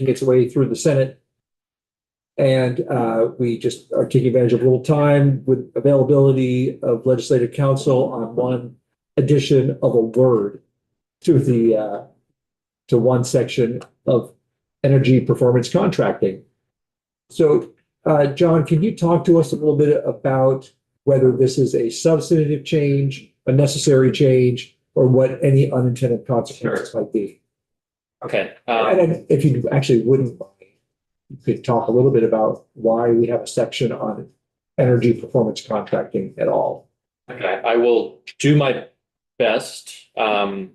making its way through the Senate. And we just are taking advantage of a little time with availability of legislative counsel on one addition of a word to the to one section of energy performance contracting. So, John, can you talk to us a little bit about whether this is a substantive change, a necessary change, or what any unintended consequences might be? Okay. And if you actually wouldn't mind, you could talk a little bit about why we have a section on energy performance contracting at all. Okay, I will do my best. I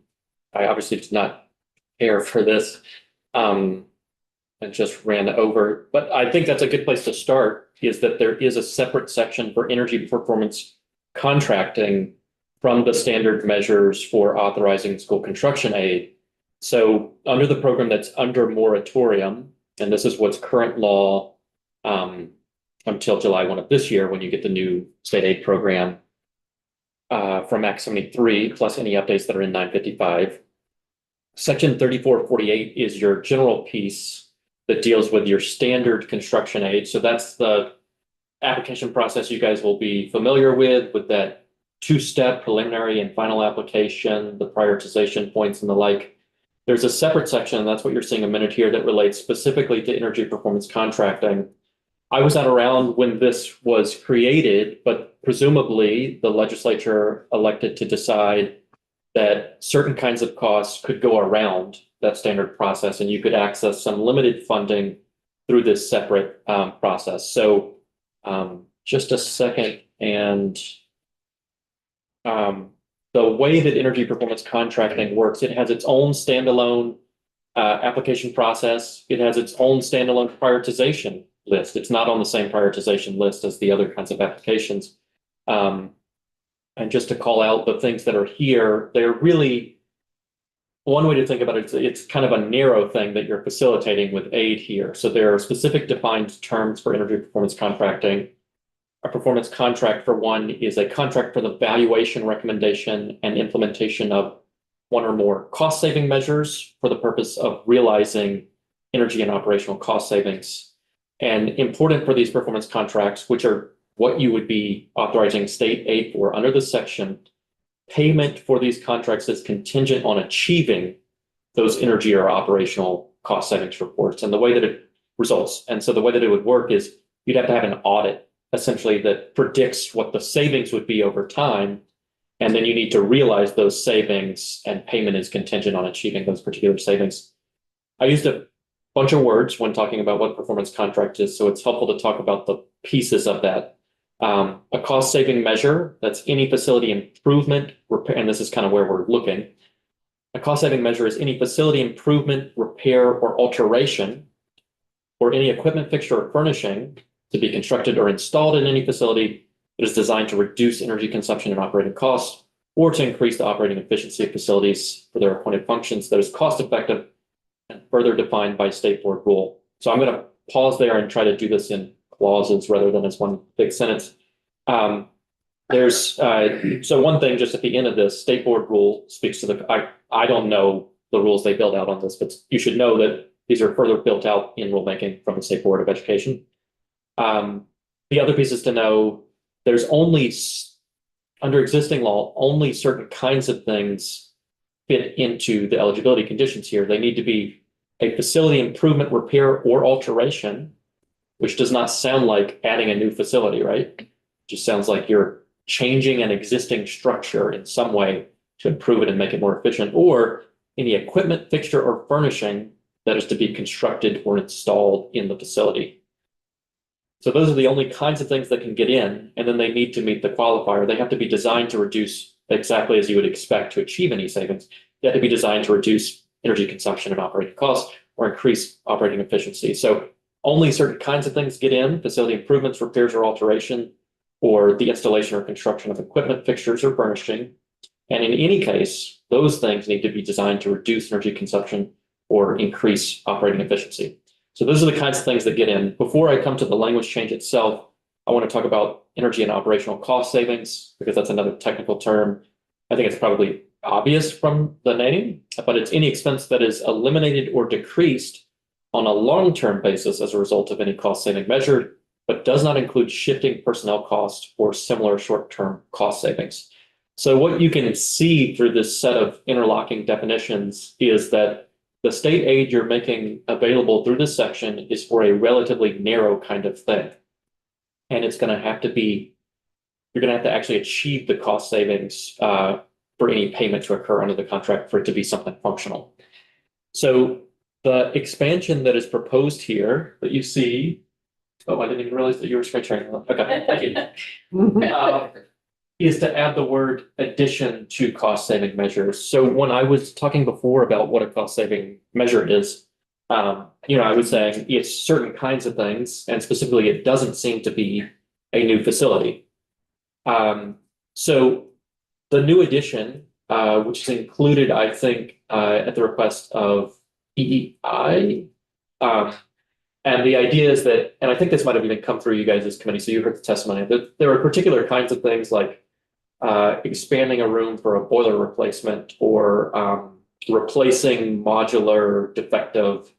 obviously did not prepare for this and just ran over, but I think that's a good place to start, is that there is a separate section for energy performance contracting from the standard measures for authorizing school construction aid. So under the program that's under moratorium, and this is what's current law until July 1 of this year, when you get the new state aid program from Act 73, plus any updates that are in 955. Section 3448 is your general piece that deals with your standard construction aid. So that's the application process you guys will be familiar with that two-step preliminary and final application, the prioritization points and the like. There's a separate section, and that's what you're seeing a minute here, that relates specifically to energy performance contracting. I was not around when this was created, but presumably the legislature elected to decide that certain kinds of costs could go around that standard process, and you could access some limited funding through this separate process. So just a second, and the way that energy performance contracting works, it has its own standalone application process. It has its own standalone prioritization list. It's not on the same prioritization list as the other kinds of applications. And just to call out the things that are here, they're really, one way to think about it, it's kind of a narrow thing that you're facilitating with aid here. So there are specific defined terms for energy performance contracting. A performance contract, for one, is a contract for the valuation, recommendation, and implementation of one or more cost-saving measures for the purpose of realizing energy and operational cost savings. And important for these performance contracts, which are what you would be authorizing state aid for under this section, payment for these contracts is contingent on achieving those energy or operational cost savings reports and the way that it results. And so the way that it would work is you'd have to have an audit essentially that predicts what the savings would be over time. And then you need to realize those savings, and payment is contingent on achieving those particular savings. I used a bunch of words when talking about what performance contract is, so it's helpful to talk about the pieces of that. A cost saving measure, that's any facility improvement, repair, and this is kind of where we're looking. A cost saving measure is any facility improvement, repair, or alteration, or any equipment, fixture, or furnishing to be constructed or installed in any facility that is designed to reduce energy consumption and operating costs, or to increase the operating efficiency of facilities for their appointed functions that is cost effective and further defined by state board rule. So I'm going to pause there and try to do this in clauses rather than as one big sentence. So one thing just at the end of this, state board rule speaks to the, I don't know the rules they build out on this, but you should know that these are further built out in rulemaking from the State Board of Education. The other pieces to know, there's only, under existing law, only certain kinds of things fit into the eligibility conditions here. They need to be a facility improvement, repair, or alteration, which does not sound like adding a new facility, right? It just sounds like you're changing an existing structure in some way to improve it and make it more efficient, or any equipment, fixture, or furnishing that is to be constructed or installed in the facility. So those are the only kinds of things that can get in, and then they need to meet the qualifier. They have to be designed to reduce, exactly as you would expect to achieve any savings, they have to be designed to reduce energy consumption and operating costs or increase operating efficiency. So only certain kinds of things get in: facility improvements, repairs, or alteration, or the installation or construction of equipment, fixtures, or furnishing. And in any case, those things need to be designed to reduce energy consumption or increase operating efficiency. So those are the kinds of things that get in. Before I come to the language change itself, I want to talk about energy and operational cost savings, because that's another technical term. I think it's probably obvious from the name, but it's any expense that is eliminated or decreased on a long-term basis as a result of any cost saving measured, but does not include shifting personnel cost or similar short-term cost savings. So what you can see through this set of interlocking definitions is that the state aid you're making available through this section is for a relatively narrow kind of thing. And it's going to have to be, you're going to have to actually achieve the cost savings for any payment to occur under the contract for it to be something functional. So the expansion that is proposed here that you see, oh, I didn't even realize that you were screen sharing. Okay, thank you. Is to add the word addition to cost saving measures. So when I was talking before about what a cost saving measure is, I was saying it's certain kinds of things, and specifically, it doesn't seem to be a new facility. So the new addition, which is included, I think, at the request of EEI, and the idea is that, and I think this might have even come through you guys' committee, so you heard the testimony, that there are particular kinds of things like expanding a room for a boiler replacement or replacing modular defective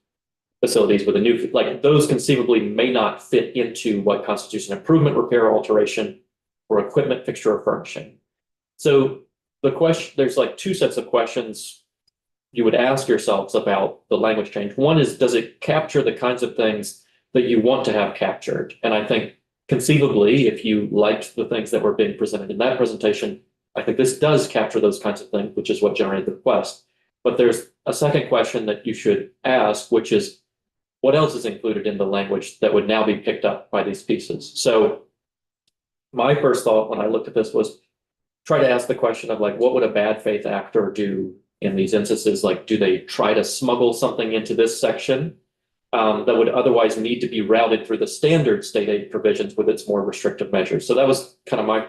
facilities with a new, like those conceivably may not fit into what constitutes an improvement, repair, or alteration, or equipment, fixture, or furnishing. So the question, there's like two sets of questions you would ask yourselves about the language change. One is, does it capture the kinds of things that you want to have captured? And I think conceivably, if you liked the things that were being presented in that presentation, I think this does capture those kinds of things, which is what generated the request. But there's a second question that you should ask, which is, what else is included in the language that would now be picked up by these pieces? So my first thought when I looked at this was try to ask the question of like, what would a bad faith actor do in these instances? Like, do they try to smuggle something into this section that would otherwise need to be routed through the standard state aid provisions with its more restrictive measures? So that was kind of my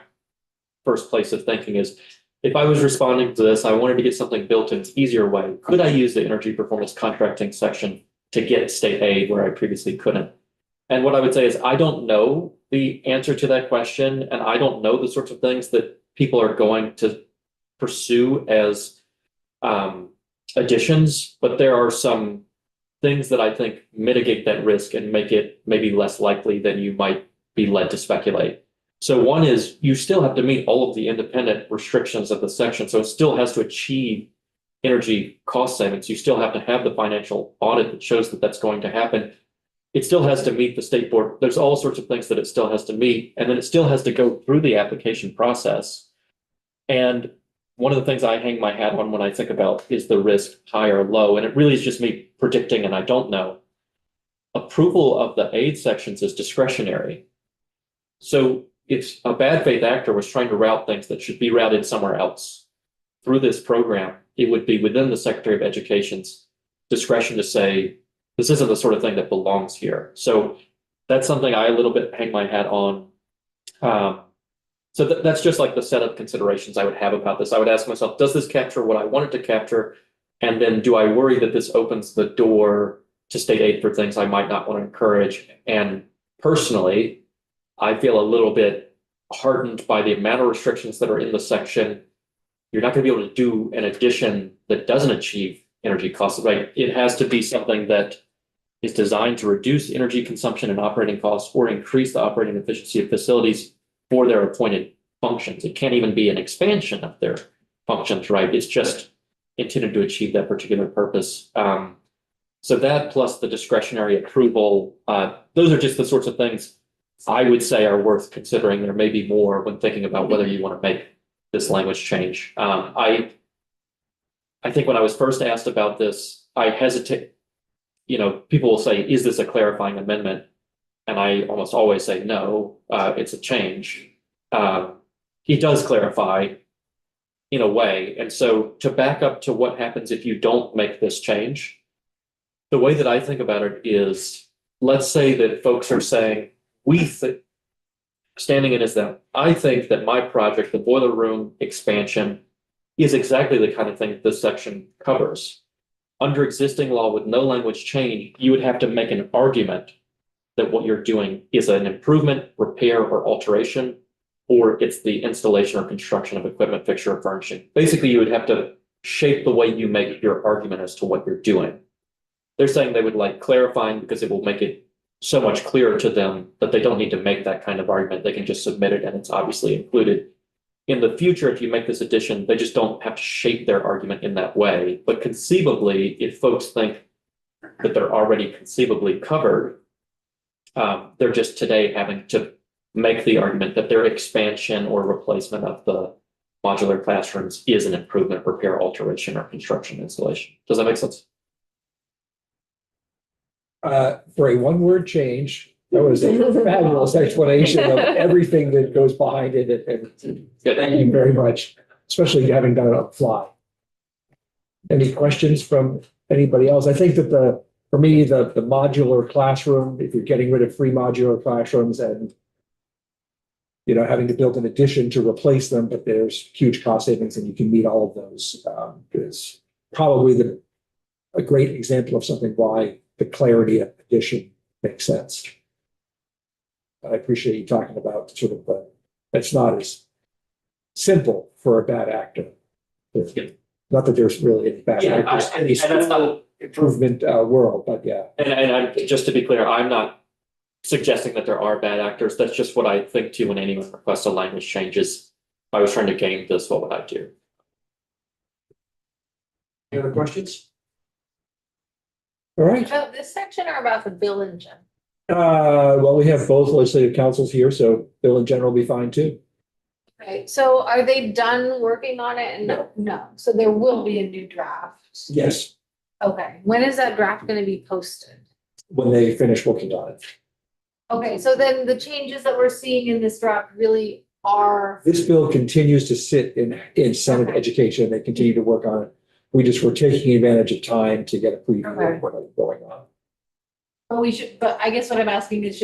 first place of thinking is, if I was responding to this, I wanted to get something built in an easier way. Could I use the energy performance contracting section to get state aid where I previously couldn't? And what I would say is, I don't know the answer to that question, and I don't know the sorts of things that people are going to pursue as additions, but there are some things that I think mitigate that risk and make it maybe less likely than you might be led to speculate. So one is, you still have to meet all of the independent restrictions of the section. So it still has to achieve energy cost savings. You still have to have the financial audit that shows that that's going to happen. It still has to meet the state board. There's all sorts of things that it still has to meet. And then it still has to go through the application process. And one of the things I hang my hat on when I think about is the risk high or low. And it really is just me predicting, and I don't know. Approval of the aid sections is discretionary. So if a bad faith actor was trying to route things that should be routed somewhere else through this program, it would be within the Secretary of Education's discretion to say, this isn't the sort of thing that belongs here. So that's something I a little bit hang my hat on. So that's just like the set of considerations I would have about this. I would ask myself, does this capture what I wanted to capture? And then do I worry that this opens the door to state aid for things I might not want to encourage? And personally, I feel a little bit hardened by the amount of restrictions that are in the section. You're not going to be able to do an addition that doesn't achieve energy costs, right? It has to be something that is designed to reduce energy consumption and operating costs or increase the operating efficiency of facilities for their appointed functions. It can't even be an expansion of their functions, right? It's just intended to achieve that particular purpose. So that plus the discretionary approval, those are just the sorts of things I would say are worth considering. There may be more when thinking about whether you want to make this language change. I think when I was first asked about this, I hesitate. People will say, is this a clarifying amendment? And I almost always say, no, it's a change. It does clarify in a way. And so to back up to what happens if you don't make this change, the way that I think about it is, let's say that folks are saying, standing in as them, I think that my project, the boiler room expansion, is exactly the kind of thing that this section covers. Under existing law with no language change, you would have to make an argument that what you're doing is an improvement, repair, or alteration, or it's the installation or construction of equipment, fixture, or furnishing. Basically, you would have to shape the way you make your argument as to what you're doing. They're saying they would like clarifying because it will make it so much clearer to them that they don't need to make that kind of argument. They can just submit it and it's obviously included. In the future, if you make this addition, they just don't have to shape their argument in that way. But conceivably, if folks think that they're already conceivably covered, they're just today having to make the argument that their expansion or replacement of the modular classrooms is an improvement, repair, alteration, or construction installation. Does that make sense? For a one-word change, that was a fabulous explanation of everything that goes behind it. And thank you very much, especially having done it on the fly. Any questions from anybody else? I think that for me, the modular classroom, if you're getting rid of free modular classrooms and having to build an addition to replace them, but there's huge cost savings and you can meet all of those, is probably a great example of something why the clarity of addition makes sense. I appreciate you talking about sort of it's not as simple for a bad actor. Not that there's really any bad actors in the school improvement world, but yeah. And I'm just to be clear, I'm not suggesting that there are bad actors. That's just what I think too when anyone requests a language changes. If I was trying to game this, what would I do? Any other questions? All right. About this section or about the bill in general? Well, we have both legislative councils here, so Bill in general will be fine too. Right, so are they done working on it? And no, so there will be a new draft. Yes, Okay, when is that draft gonna be posted? when they finish working on it. Okay, so then the changes that we're seeing in this draft really are, This bill continues to sit in Senate Okay. Education. They continue to work on it. We're taking advantage of time to get a preview Okay. of what is going on. but I guess what I'm asking is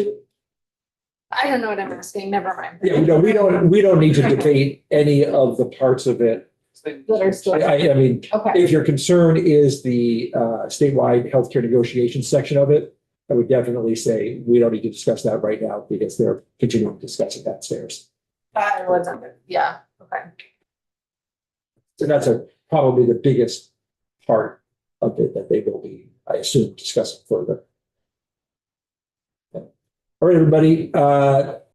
I don't know what I'm asking, never mind. Yeah, we don't need to debate any of the parts of it. That are still, I mean, okay, if your concern is the statewide healthcare negotiations section of it, I would definitely say we don't need to discuss that right now because they're continuing to discuss it downstairs. yeah, okay. So that's probably the biggest part of it that they will be, I assume, discussing further. Okay. All right, everybody,